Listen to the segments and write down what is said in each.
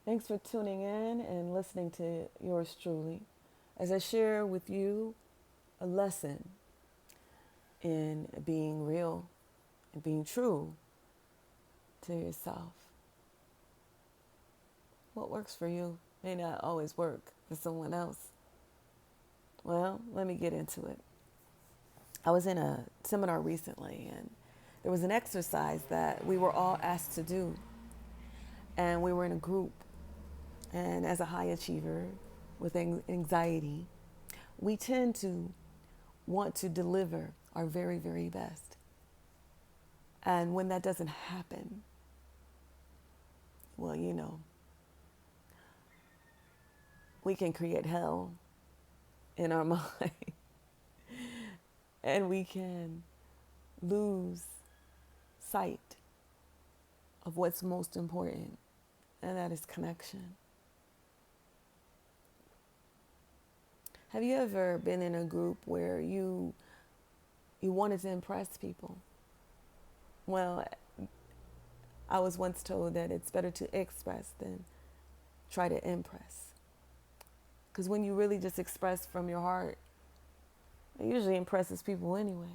Thanks for tuning in and listening to yours truly as I share with you a lesson in being real and being true to yourself. What works for you may not always work for someone else. Well, let me get into it. I was in a seminar recently and there was an exercise that we were all asked to do. And we were in a group. And as a high achiever with anxiety, we tend to want to deliver our very, very best. And when that doesn't happen, well, we can create hell in our mind and we can lose sight of what's most important, and that is connection. Have you ever been in a group where you wanted to impress people? Well, I was once told that it's better to express than try to impress. Because when you really just express from your heart, it usually impresses people anyway.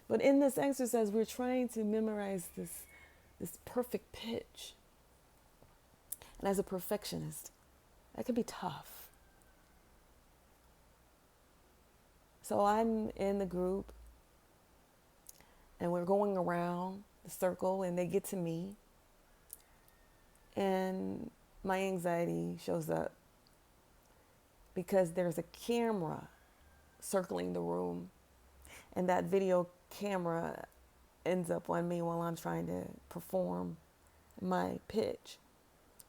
But in this exercise, we're trying to memorize this perfect pitch. And as a perfectionist, that can be tough. So I'm in the group and we're going around the circle and they get to me and my anxiety shows up because there's a camera circling the room and that video camera ends up on me while I'm trying to perform my pitch.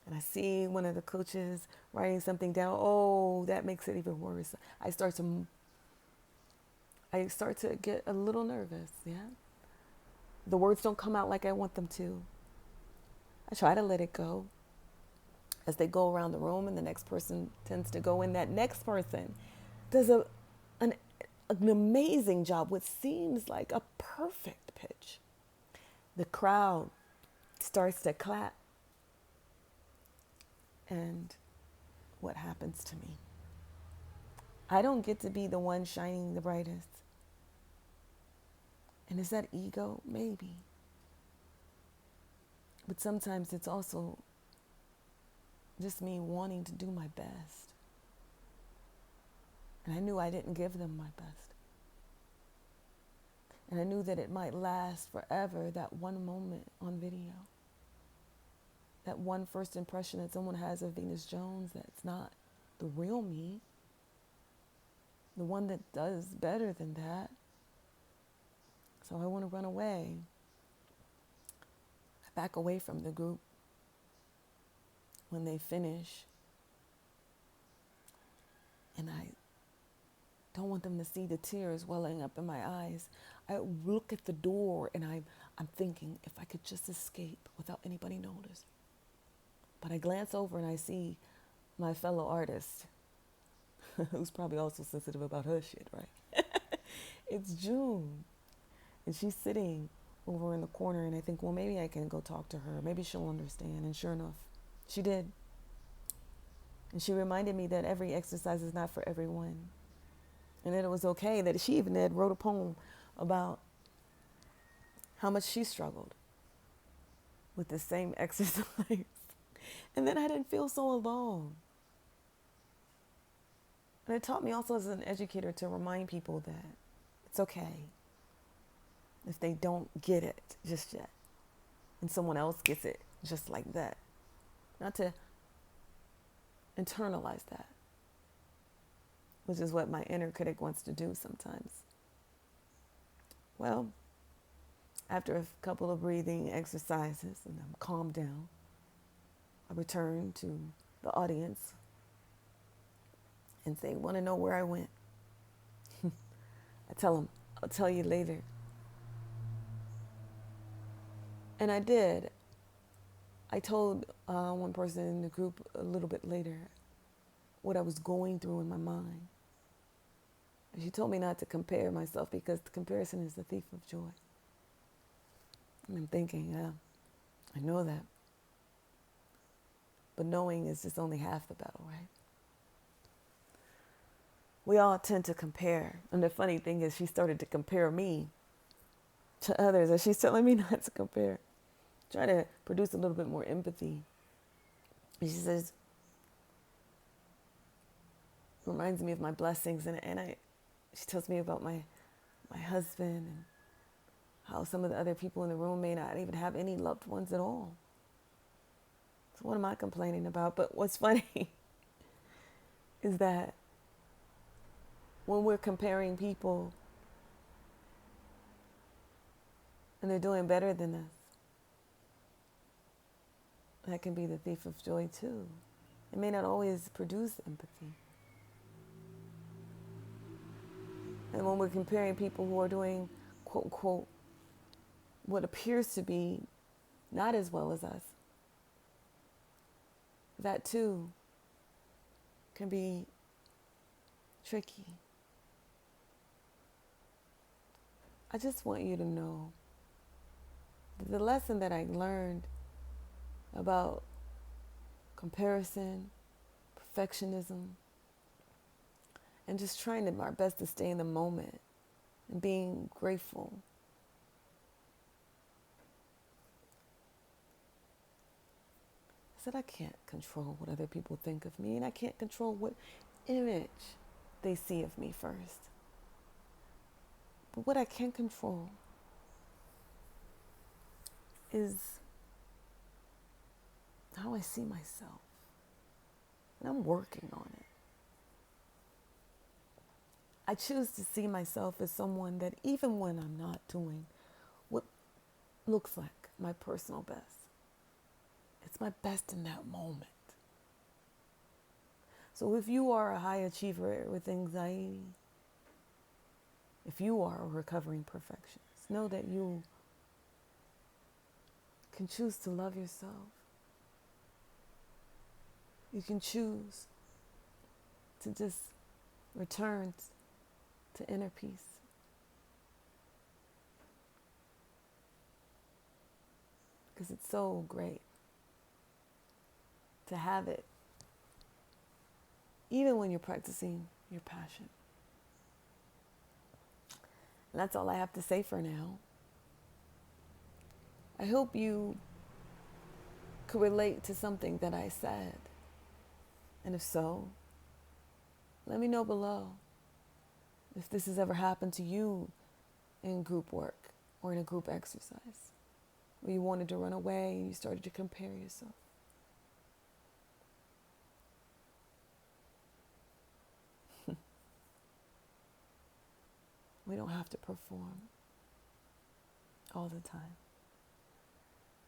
And I see one of the coaches writing something down. Oh, that makes it even worse. I start to get a little nervous, yeah? The words don't come out like I want them to. I try to let it go. As they go around the room and the next person tends to go in, that next person does an, an amazing job, what seems like a perfect pitch. The crowd starts to clap. And what happens to me? I don't get to be the one shining the brightest. And is that ego? Maybe. But sometimes it's also just me wanting to do my best. And I knew I didn't give them my best. And I knew that it might last forever, that one moment on video. That one first impression that someone has of Venus Jones that's not the real me. The one that does better than that. So I want to run away. I back away from the group when they finish. And I don't want them to see the tears welling up in my eyes. I look at the door and I'm thinking if I could just escape without anybody notice. But I glance over and I see my fellow artist, who's probably also sensitive about her shit, right? It's June. And she's sitting over in the corner and I think, well, maybe I can go talk to her. Maybe she'll understand. And sure enough, she did. And she reminded me that every exercise is not for everyone. And that it was okay, that she even had wrote a poem about how much she struggled with the same exercise. And then I didn't feel so alone. And it taught me also as an educator to remind people that it's okay if they don't get it just yet. And someone else gets it just like that. Not to internalize that, which is what my inner critic wants to do sometimes. Well, after a couple of breathing exercises and I'm calmed down, I return to the audience and they want to know where I went. I tell them, I'll tell you later. And I did. I told one person in the group a little bit later what I was going through in my mind. And she told me not to compare myself because the comparison is the thief of joy. And I'm thinking, yeah, I know that. But knowing is just only half the battle, right? We all tend to compare. And the funny thing is, she started to compare me to others, and she's telling me not to compare. Try to produce a little bit more empathy. And she says, reminds me of my blessings, she tells me about my husband and how some of the other people in the room may not even have any loved ones at all. So what am I complaining about? But what's funny is that when we're comparing people and they're doing better than us, that can be the thief of joy too. It may not always produce empathy. And when we're comparing people who are doing, quote unquote, what appears to be not as well as us, that too can be tricky. I just want you to know that the lesson that I learned about comparison, perfectionism, and just trying to our best to stay in the moment and being grateful. I said I can't control what other people think of me, and I can't control what image they see of me first. But what I can control is how I see myself. And I'm working on it. I choose to see myself as someone that even when I'm not doing what looks like my personal best, it's my best in that moment. So if you are a high achiever with anxiety, if you are a recovering perfectionist, know that you can choose to love yourself. You can choose to just return to inner peace. Because it's so great to have it, even when you're practicing your passion. And that's all I have to say for now. I hope you could relate to something that I said. And if so, let me know below if this has ever happened to you in group work or in a group exercise where you wanted to run away and you started to compare yourself. We don't have to perform all the time.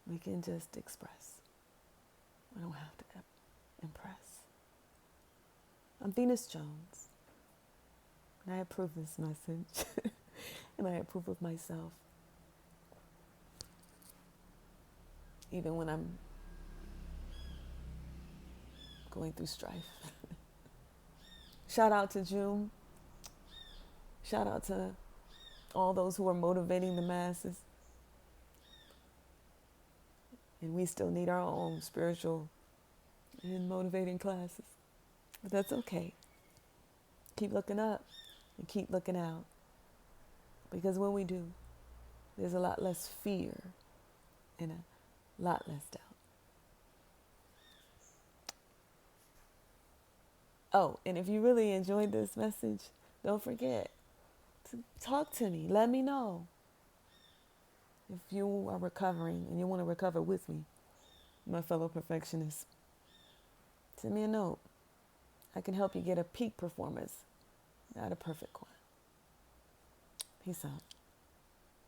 We can just express. We don't have to impress. I'm Venus Jones, and I approve this message, and I approve of myself, even when I'm going through strife. Shout out to June. Shout out to all those who are motivating the masses. And we still need our own spiritual and motivating classes. But that's okay. Keep looking up and keep looking out. Because when we do, there's a lot less fear and a lot less doubt. Oh, and if you really enjoyed this message, don't forget to talk to me. Let me know. If you are recovering and you want to recover with me, my fellow perfectionists, send me a note. I can help you get a peak performance, not a perfect one. Peace out.